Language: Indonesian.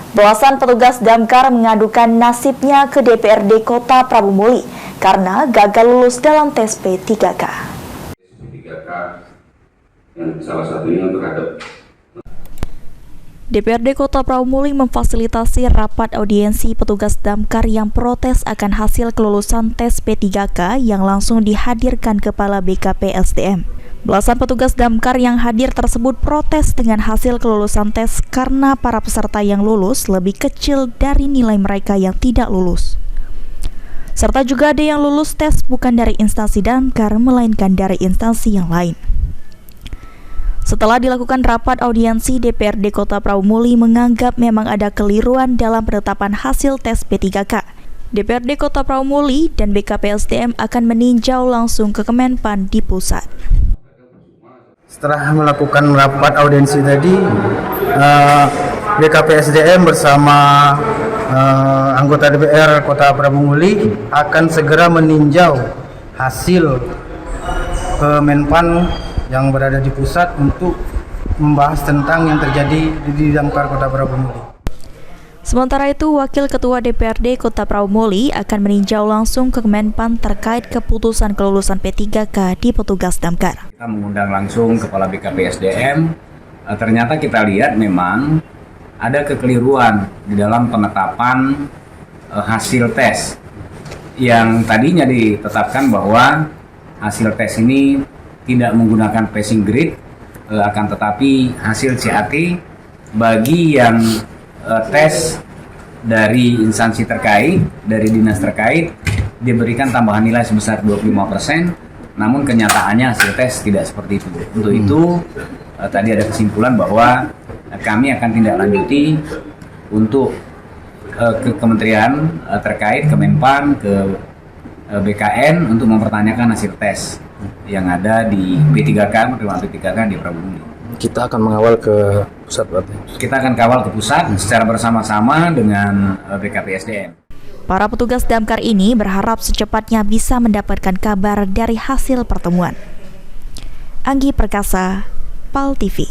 Belasan petugas damkar mengadukan nasibnya ke DPRD Kota Prabu Muli karena gagal lulus dalam tes P3K. P3K yang salah satunya terhadap DPRD Kota Prabu Muli memfasilitasi rapat audiensi petugas damkar yang protes akan hasil kelulusan tes P3K yang langsung dihadirkan Kepala BKP SDM. Belasan petugas damkar yang hadir tersebut protes dengan hasil kelulusan tes karena para peserta yang lulus lebih kecil dari nilai mereka yang tidak lulus. Serta juga ada yang lulus tes bukan dari instansi damkar, melainkan dari instansi yang lain. Setelah dilakukan rapat audiensi, DPRD Kota Prabu Muli menganggap memang ada keliruan dalam penetapan hasil tes P3K. DPRD Kota Prabu Muli dan BKP SDM akan meninjau langsung ke Kemenpan di pusat. Setelah melakukan rapat audiensi tadi, BKP SDM bersama anggota DPR Kota Prabu Muli akan segera meninjau hasil Kemenpan yang berada di pusat untuk membahas tentang yang terjadi di damkar Kota Prabu Muli. Sementara itu, Wakil Ketua DPRD Kota Prabu Muli akan meninjau langsung ke Kemenpan terkait keputusan kelulusan P3K di petugas damkar. Kita mengundang langsung Kepala BKP SDM. Ternyata kita lihat memang ada kekeliruan di dalam penetapan hasil tes yang tadinya ditetapkan bahwa hasil tes ini tidak menggunakan passing grade, akan tetapi hasil CAT bagi yang tes dari instansi terkait, dari dinas terkait, diberikan tambahan nilai sebesar 25%, namun kenyataannya hasil tes tidak seperti itu. Untuk itu, tadi ada kesimpulan bahwa kami akan tindak lanjuti untuk ke kementerian terkait, Kemenpan, ke BKN untuk mempertanyakan hasil tes yang ada di P3K, penerimaan P3K di Prabu Muli. Kita akan mengawal ke pusat berarti? Kita akan kawal ke pusat secara bersama-sama dengan BKP SDM. Para petugas damkar ini berharap secepatnya bisa mendapatkan kabar dari hasil pertemuan. Anggi Perkasa, PAL TV.